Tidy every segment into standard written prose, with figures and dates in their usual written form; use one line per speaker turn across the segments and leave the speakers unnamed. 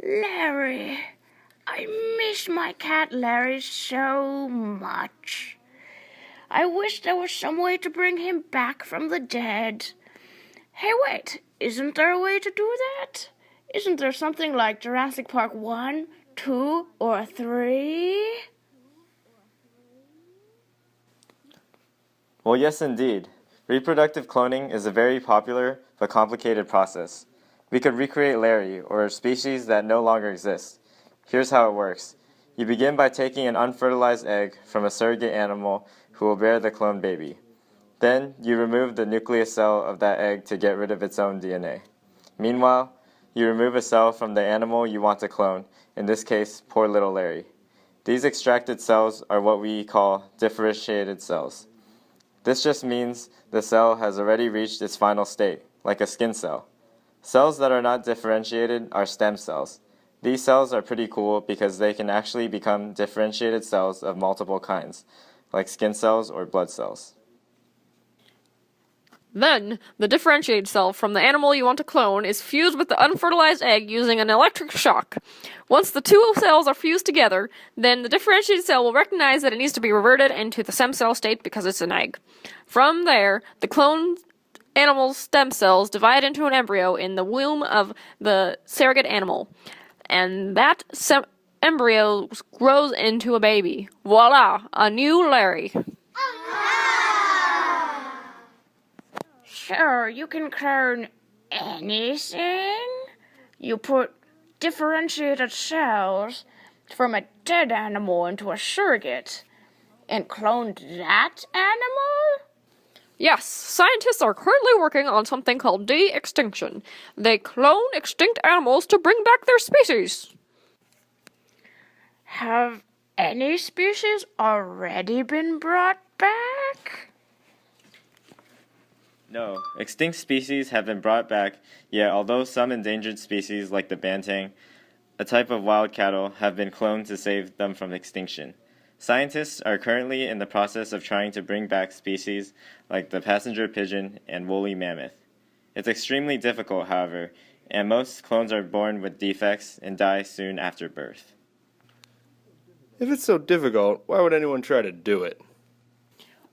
Larry. I miss my cat Larry so much. I wish there was some way to bring him back from the dead. Hey, wait, isn't there a way to do that? Isn't there something like Jurassic Park 1, 2, or 3?
Well, yes, indeed. Reproductive cloning is a very popular but complicated process. We could recreate Larry, or a species that no longer exists. Here's how it works. You begin by taking an unfertilized egg from a surrogate animal who will bear the cloned baby. Then, you remove the nucleus cell of that egg to get rid of its own DNA. Meanwhile, you remove a cell from the animal you want to clone, in this case, poor little Larry. These extracted cells are what we call differentiated cells. This just means the cell has already reached its final state, like a skin cell. Cells that are not differentiated are stem cells. These cells are pretty cool because they can actually become differentiated cells of multiple kinds, like skin cells or blood cells.
Then, the differentiated cell from the animal you want to clone is fused with the unfertilized egg using an electric shock. Once the two cells are fused together, then the differentiated cell will recognize that it needs to be reverted into the stem cell state because it's an egg. From there, the cloned animal's stem cells divide into an embryo in the womb of the surrogate animal, and that embryo grows into a baby. Voila! A new Larry.
Sure, you can clone anything. You put differentiated cells from a dead animal into a surrogate and cloned that animal?
Yes, scientists are currently working on something called De-Extinction. They clone extinct animals to bring back their species.
Have any species already been brought back?
No, extinct species have been brought back, yet although some endangered species like the banteng, a type of wild cattle, have been cloned to save them from extinction. Scientists are currently in the process of trying to bring back species like the passenger pigeon and woolly mammoth. It's extremely difficult, however, and most clones are born with defects and die soon after birth.
If it's so difficult, why would anyone try to do it?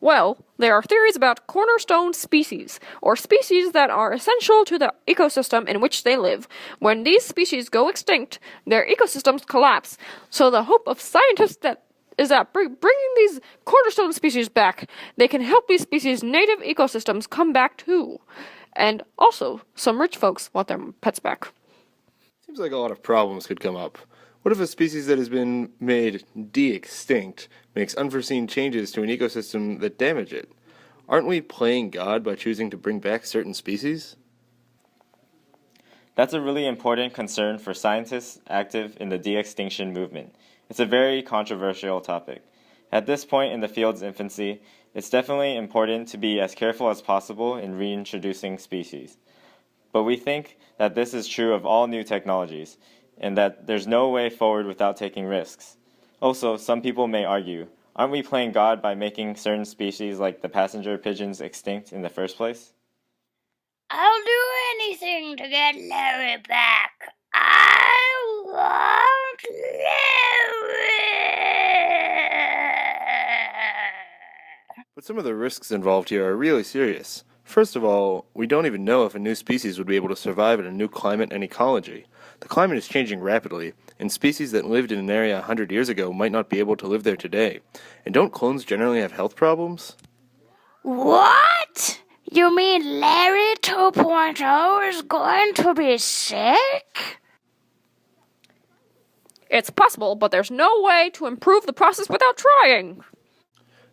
Well, there are theories about cornerstone species, or species that are essential to the ecosystem in which they live. When these species go extinct, their ecosystems collapse. So the hope of scientists is that bringing these cornerstone species back, they can help these species' native ecosystems come back too. And also, some rich folks want their pets back.
Seems like a lot of problems could come up. What if a species that has been made de-extinct makes unforeseen changes to an ecosystem that damage it? Aren't we playing God by choosing to bring back certain species?
That's a really important concern for scientists active in the de-extinction movement. It's a very controversial topic. At this point in the field's infancy, it's definitely important to be as careful as possible in reintroducing species. But we think that this is true of all new technologies, and that there's no way forward without taking risks. Also, some people may argue, aren't we playing God by making certain species like the passenger pigeons extinct in the first place?
I'll do anything to get Larry back. I want Larry!
But some of the risks involved here are really serious. First of all, we don't even know if a new species would be able to survive in a new climate and ecology. The climate is changing rapidly, and species that lived in an area 100 years ago might not be able to live there today. And don't clones generally have health problems?
What? You mean Larry 2.0 is going to be sick?
It's possible, but there's no way to improve the process without trying.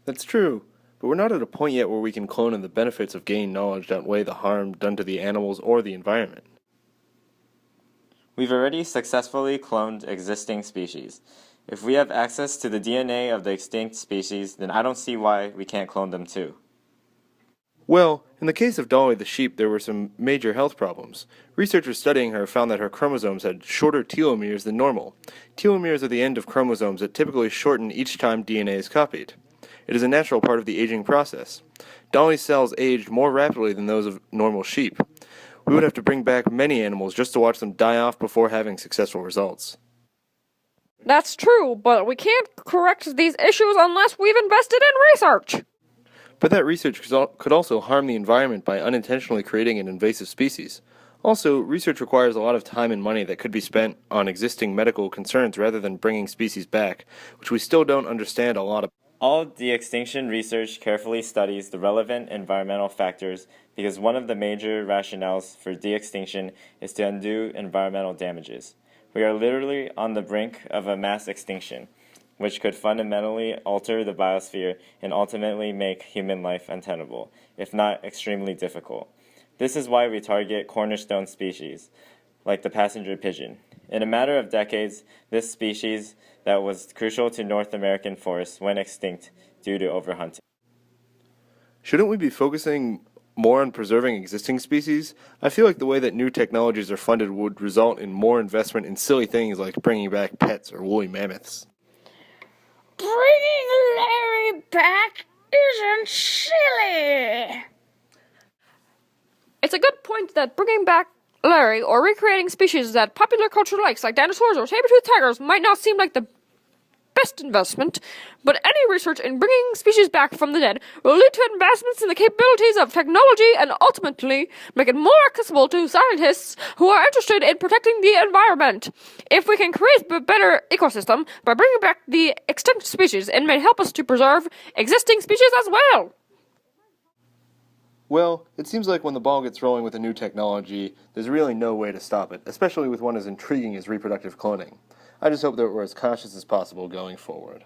That's true, but we're not at a point yet where we can clone and the benefits of gaining knowledge outweigh the harm done to the animals or the environment.
We've already successfully cloned existing species. If we have access to the DNA of the extinct species, then I don't see why we can't clone them too.
Well, in the case of Dolly the sheep, there were some major health problems. Researchers studying her found that her chromosomes had shorter telomeres than normal. Telomeres are the end of chromosomes that typically shorten each time DNA is copied. It is a natural part of the aging process. Dolly's cells aged more rapidly than those of normal sheep. We would have to bring back many animals just to watch them die off before having successful results.
That's true, but we can't correct these issues unless we've invested in research.
But that research could also harm the environment by unintentionally creating an invasive species. Also, research requires a lot of time and money that could be spent on existing medical concerns rather than bringing species back, which we still don't understand a lot about.
All de-extinction research carefully studies the relevant environmental factors because one of the major rationales for de-extinction is to undo environmental damages. We are literally on the brink of a mass extinction, which could fundamentally alter the biosphere and ultimately make human life untenable, if not extremely difficult. This is why we target cornerstone species, like the passenger pigeon. In a matter of decades, this species that was crucial to North American forests went extinct due to overhunting.
Shouldn't we be focusing more on preserving existing species? I feel like the way that new technologies are funded would result in more investment in silly things like bringing back pets or woolly mammoths.
Bringing Larry back isn't silly.
It's a good point that bringing back Larry or recreating species that popular culture likes, like dinosaurs or saber-toothed tigers, might not seem like the best investment, but any research in bringing species back from the dead will lead to advancements in the capabilities of technology and ultimately make it more accessible to scientists who are interested in protecting the environment. If we can create a better ecosystem by bringing back the extinct species, it may help us to preserve existing species as well.
Well, it seems like when the ball gets rolling with a new technology, there's really no way to stop it, especially with one as intriguing as reproductive cloning. I just hope that we're as cautious as possible going forward.